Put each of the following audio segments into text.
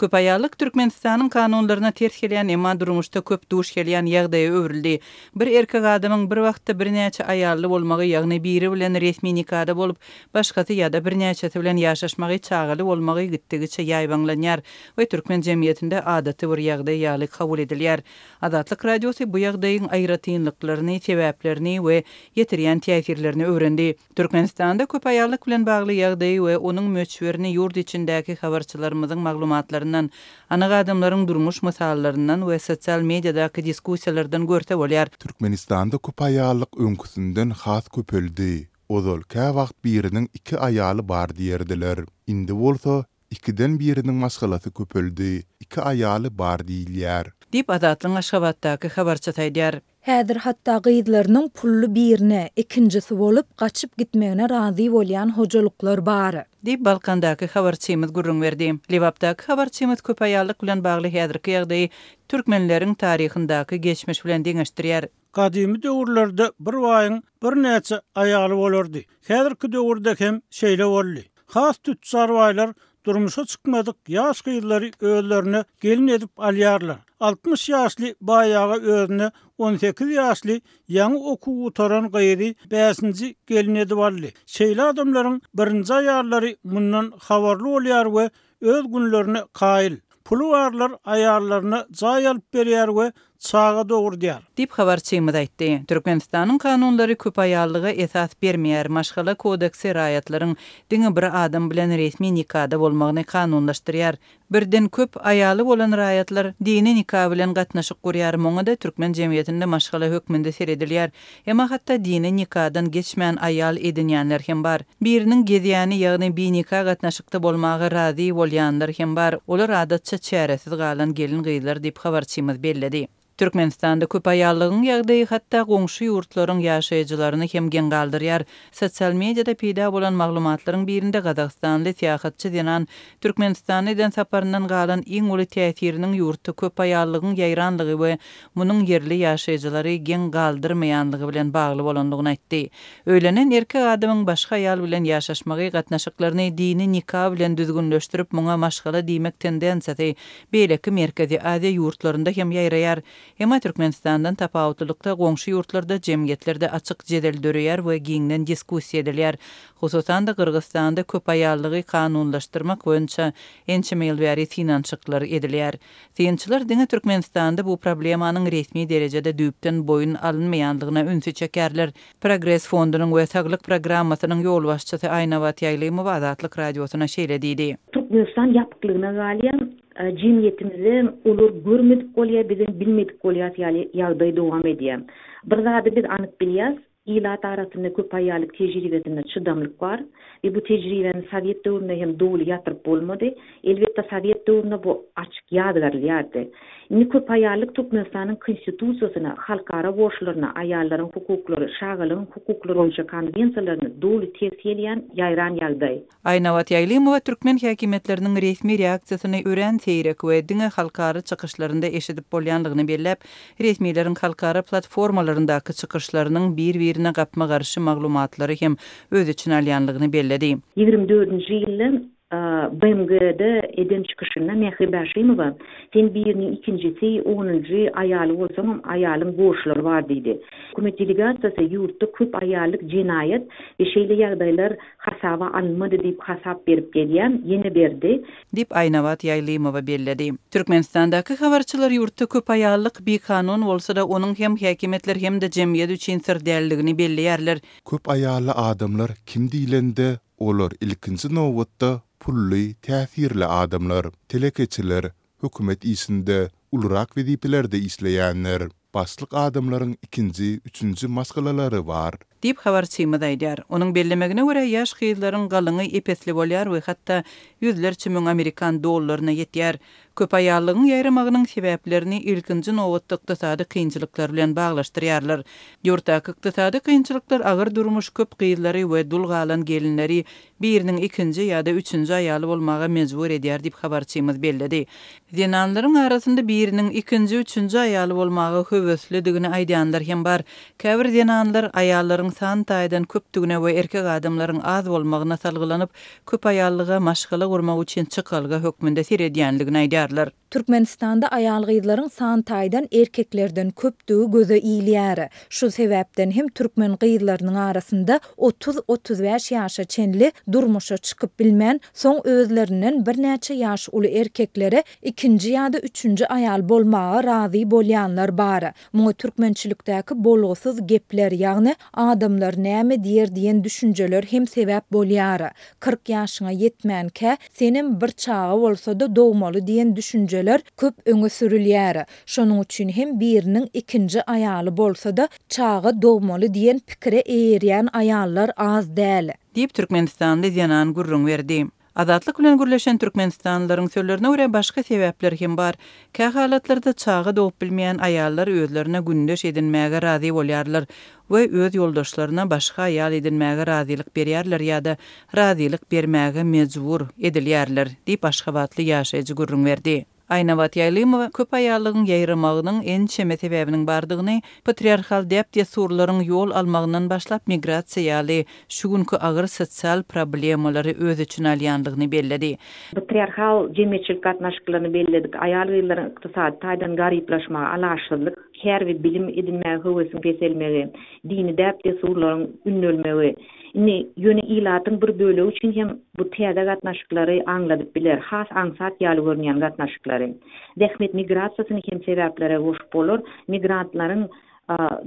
Köp ayallyk Türkmenistanyň kanunlaryna ters gelýän emma durmuşda köp duş gelýän ýagdaýa öwrildi. Bir erkek adamyň bir wagtda birnäçe ayally bolmagy, ýagny biri bilen resmi nikada bolup, başgasy ýa-da birnäçesi bilen ýaşaşmagy çagaly bolmagy gitdigiçe ýaýbanlanýar we türkmen jemgyýetinde adaty bir ýagdaý ýaly kabul edilýär. Adatlyk radiosy bu ýagdaýyň aýratynlyklaryny, sebäplerini we ýetirýän täsirlerini öwrendi. Türkmenistanda köp ayallyk bilen bagly ýagdaýy we onuň möçberini ýurt içindäki habarçylarymyzyň maglumatlaryny ana adamlaryň durmuş mysallaryndan we sosial mediadaky diskussiýalardan görse bolýar. Türkmenistanda köp ayallyk öňküsünden has köpeldi. Ozal ka wagt biriniň 2 ayaly bar diýerdiler. Indi bolsa 2den biriniň maşgalasy köpeldi. 2 ayaly bar diýilýär. Dip Adatlyň Aşgabatdaky habarçy taýdýar. Häzir hatda gyýdlarynyň pully birine, ikincisi bolup gaçyp gitmegine razy bolýan hojalyklar bar. Dip Balkandaky habarçymyz gurrun berdi. Lewapdaky habarçymyz köp ayallyk bilen bagly häzirki ýagdaýy türkmenleriň taryhyndaky geçmiş bilen deňeşdirýär. Kadymy döwürlerde bir waýyň birnäçe ayaly bolardy. Häzirki döwürde hem şeýle boldy. Has tüçsar waýlar durmuşa çykmadyk ýaş gyýdlary özlerini gelin edip alýarlar. 60 ýaşly baýaga özüne 18 ýaşly ýaňy okuw utaran gyýdy 5-nji gelin edip aldy. Şeýle adamlaryň birinji aýallary mundan habarly bolýar we öz günlerini kaýyl. Pulu warlar ayarlaryna jaý alyp berýär we çaga dogurdýar. Dip habarçymyz aýtdy. Türkmenistanyň kanunlary köp ayallyga esas bermeýär. Maşgala kodeksi raýatlaryň diňe bir adam bilen resmi nikada bolmagyny kanunlaşdyrýar. Birden köp ayaly bolan raýatlar dini nikah bilen gatnaşyk gurýar. Moňa da türkmen jemgyýetinde maşgala hökmünde seredilýär. Emma hatda dini nikadan geçmän ayal edinýänler hem bar. Biriniň gezýäni ýagny bir nikah gatnaşykda bolmagy razy bolýanlar hem bar. Olar adatça çäresiz galan gelin gyýlar dip habarçymyz belledi. Türkmenistanda köp ayallygyň ýagdaýy hatda goňşy ýurtlaryň ýaşaýjylaryny hem gen galdyrýar. Sosial mediada peýda bolan maglumatlaryň birinde Gazagstanly syýahatçy denan Türkmenistanyň saparyndan galan iň uly täsiriniň ýurtda köp ayallygyň ýaýranlygy we munyň yerli ýaşaýjylary gen galdyrmaýanlygy bilen bagly bolanlygyny aýtdy. Öýlenen erkek adamyň başga aýal bilen ýaşaşmagy gatnaşyklaryny dini nikah bilen düzgünleşdirip muňa maşgala diýmek tendensiýasy beýleki merkezi Aziýa ýurtlarynda hem ýaýraýar. Emma Türkmenistandan tapawutlykda goňşy ýurtlarda jemgyýetlerde açyk jedel döreýär we giňden diskussiýa edilýär. Hususan da Kırgızstanda köp ayallygy kanunlaşdyrmak boýunça ençemeýil finançyklar edilýär. Synçylar diňe Türkmenistanda bu problemanyň resmi derejede düýpden boyun alynmaýanlygyna ünsü çekerler. Progress fondunyň we saglyk programmasynyň ýol başçysy Aýnawat Ýaýlymow Adatlyk radiosyna şeýle diýdi. Türkmenistan ýapyklygyna galýan cemiyetimizi olur görmedik bolýar, bizen bilmedik bolýar ýagdaý dowam edýär. Bir zady biz anyk bilýäs, ilat arasynda köp aýallyk tejribesinde çydamlyk bar we bu tejribeni Sowet döwründe hem dowly ýatyryp bolmady. Elbetde Sowet döwründe bu açyk ýadgarlykdy. Indi köp aýallyk Türkmenistanyň konstitusiýasyna, halkara borçlaryna, aýallaryň hukuklary, şagalyň hukuklary boýunça konvensiýalaryny dowly tesir edýän ýaýran ýagdaý. Aýnawat Ýaýlymow türkmen häkimetleriniň resmi reaksiýasyny ören seýrek we diňe halkara çykyşlarynda eşidip bolýanlygyny belläp, resmiýetiň halkara platformalaryndaky çykyşlarynyň bir-birine gapma garşy maglumatlary hem öz için alýanlygyny belledi. 24-nji ýylyň BMG'de eden çıkışında Mehri Başimowa sen birinin ikincisi 10-njy aýaly bolsam aýalyň goşlary bar diýdi. Hökümet delegatsiýasy ýurtda köp aýallyk jinayet we şeýle ýagdaýlar hasaba alınmady diýip hasap berip gelýän, ýene berdi. Dip Aýnawat Ýaýlymow belledi. Türkmenistandaky habarçylar ýurtda köp aýallyk bir kanun bolsa da onuň hem häkimetler hem de jemgyýet üçin sirdelligini belleýärler. Köp aýaly adamlar kim diýilende olar ilkinji nowatda pully, täsirli adamlar, telekeçiler, hökümet isinde ulrak weziplerde isleýänler, başlyk adamlaryň ikinji, üçünji masgalalary bar. Dip habarçymyz aýdýar. Onuň bellemegine görä ýaş gyýdlaryň galyňy epesli bolýar we hatda ýüzlerçe müň Amerikan dollaryna ýetýär. Köp aýallygyň ýaýramagynyň sebäplerini ilkinji nowatda ykdysady kynçylyklar bilen baglaşdyrýarlar. Ýurtdaky ykdysady kynçylyklar agyr durmuş köp gyýdlary we dul galan gelinleri biriniň ikinji ýa-da üçünji aýaly bolmaga mejbur edýär diýip habarçymyz belledi. Zenanlaryň arasynda biriniň ikinji, üçünji aýaly bolmagy höweslidigini aýdýanlar hem bar. Käbir zenanlar aýallaryň aýallygyň san taýdan köpdügine we erkek adamlaryň az bolmagyna salgylanyp, köp aýallyga maşgala gurmak üçin çykalga hökmünde seredýänligini aýdarlar. Türkmenistanda aýal gyzlaryň san taýdan erkeklerden köpdügi göze iýilýär. Şu sebäpden hem türkmen gyzlarynyň arasynda 30-35 ýaşa çenli durmuşa çykyp bilmän, soň özlerinden bir näçe ýaş uly erkeklere ikinji ýa-da üçünji aýal bolmaga razy bolýanlar bar. Muňa türkmençilikdäki bolgusyz gepler, ýagny adamlar näme diýer diýen düşünjeler hem sebäp bolýar. 40 ýaşyňa ýetmänkä senin bir çağı bolsa-da dogmaly diýen düşünje köp öňe sürülýär. Şonuň üçin hem biriniň ikinji aýaly bolsa-da çağı dogmaly diýen pikire eýerýän aýallar az däl. Diýip Türkmenistanda ýanan gurrun berdi. Azatlyk bilen gürleşen Türkmenistanlylaryň sözlerine görä başga sebäpler hem bar. Kä halatlarda çağı dogup bilmeýän aýallar özlerine gündeş edinmäge razy bolýarlar we öz ýoldaşlaryna başga aýal edinmäge razylyk berýärler ýa-da razylyk bermäge mejbur edilýärler diýip Aşgabatly ýaşaýjy gurrun berdi. Aynawat Ýaýlymowa köp aýallygyň ýaýramagynyň en çeme sebäbiniň bardygyny patriarhal däpde surlaryň ýol almagyndan başlap migrasiýa ýaly şugunky agyr sosial problemalary öz üçin alýandygyny belledi. Patriarhal jemgyýetçilik gatnaşyklaryny belledik. Aýal gyzlaryň ykdysady taýdan garyplaşma, alaşyzlyk, her bir bilim edinmäge höwesini keselmegi, dini däpde surlaryň ünlenmegi, ýöne ilatyň bir bölegi üçin hem bu täze gatnaşyklary aňladyp biler. Has aňsat ýaly görnýän gatnaşyklary. Dehmet migrasiýasyny hem sebäplere goşup bolar. Migrantlaryň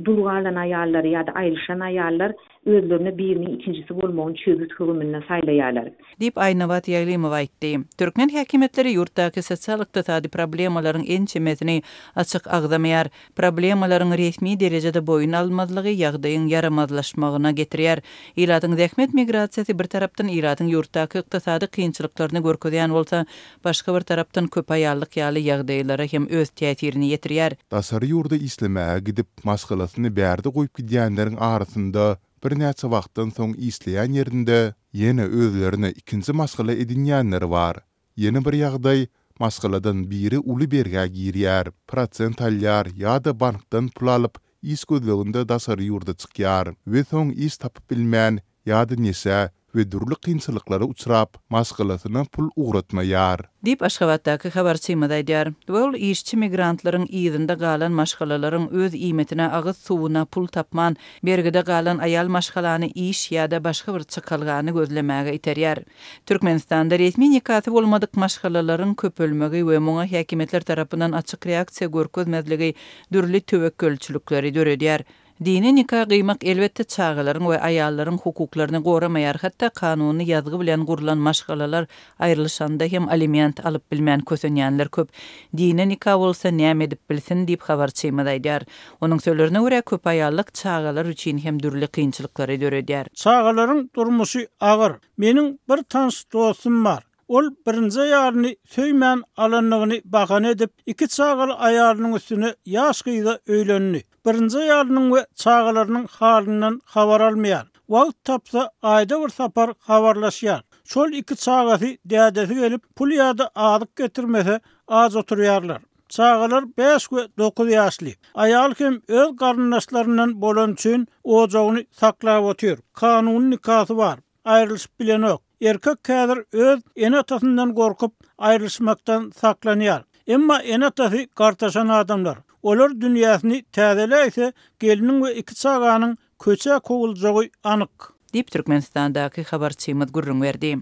dulgalan aýallary ýa-da aýryşan aýallar özlerine birinin ikincisi bolmagyny çözüt hökmüne saýlaýarlar. Dip Aynawat Ýaýlymowa aýtdy. Türkmen häkimetleri ýurtdaky sosial ykdysady problemalaryň en çemesini açyk agdamaýar, problemalaryň resmi derejede boyun almazlygy ýagdaýyň yaramazlaşmagyna getirýär. Ýylatyň dehmet migrasiýasy bir tarapdan ýylatyň ýurtdaky ykdysady kynçylyklaryny görkezýän bolsa, başga bir tarapdan köp aýallyk ýaly ýagdaýlara hem öz täsirini ýetirýär. Dasary ýurda islemäge gidip maşgalasyny bärde goýup gidýänleriň arasynda bir näçe wagtdan soň isleýän ýerinde ýene özlerine ikinji maşgala edinýänler bar. Ýene bir ýagdaý maşgaladan biri uly berge girýär, prosent alýar ýa-da bankdan pul alyp is gözleginde dasary ýurda çykýar we soň is tapyp bilmän ýa-da nese we durly kynçylyklary uçrap maşgalasyna pul ugratmaýar. Dip Aşgabatdaky habarçyma daýdýar. Bol işçi migrantlaryň ýygyny galan maşgalalaryň öz iýmetine agyz suwuna pul tapman, bergide galan aýal maşgalany iş ýa-da başga bir çykalgany gözlemäge iterýär. Türkmenistanda resmi nikasy bolmadyk maşgalalaryň köpölmegi we muňa häkimetler tarapyndan açyk reaksiýa görkezmezligi dürli töwekkülçilikleri döredýär. Dini nikah gıymak elbette çağıların ve ayalların hukuklaryny goramayar, hatta kanuny ýazgy bilen gurulan maşgalalar aýrylşanda hem aliment alyp bilmän kösenýänler köp. Dini nikah bolsa näme edip bilsin diýip habarçyma daýdýar. Onuň sözlerine görä köp aýallyk çağalar üçin hem dürli kynçylyklary döredýär. Çağalaryň durmuşy agyr. Meniň bir tanış dostum bar. Ol birinji aýalyny söýmän alanlygyny bahane edip, iki çağal aýalynyň üstüne ýaş gyza öýlenni. Birinji aýalynyň we çağalarynyň halynyň habar almaýar. Wagt tapsa aýda bir sapar habarlaşýar. Şol iki çağasy dädesi gelip pul ýa-da adyk getirmese az oturýarlar. Çağalar 5 we 9 ýaşly. Aýal hem öz garyndaşlaryndan bolan üçin ojagyny saklap otur. Kanuny nikasy bar. Aýrylyşyp bilenok. Erkek kädir öz enatasyndan gorkup aýrylşmakdan saklanýar. Emma enatasy gartaşan adamlar. Olar dünýäsini täzeläýse, geliniň we iki çağanyň köçe kowuljagy anyk. Dip Türkmenistandaky habarçymyz gurrun berdi.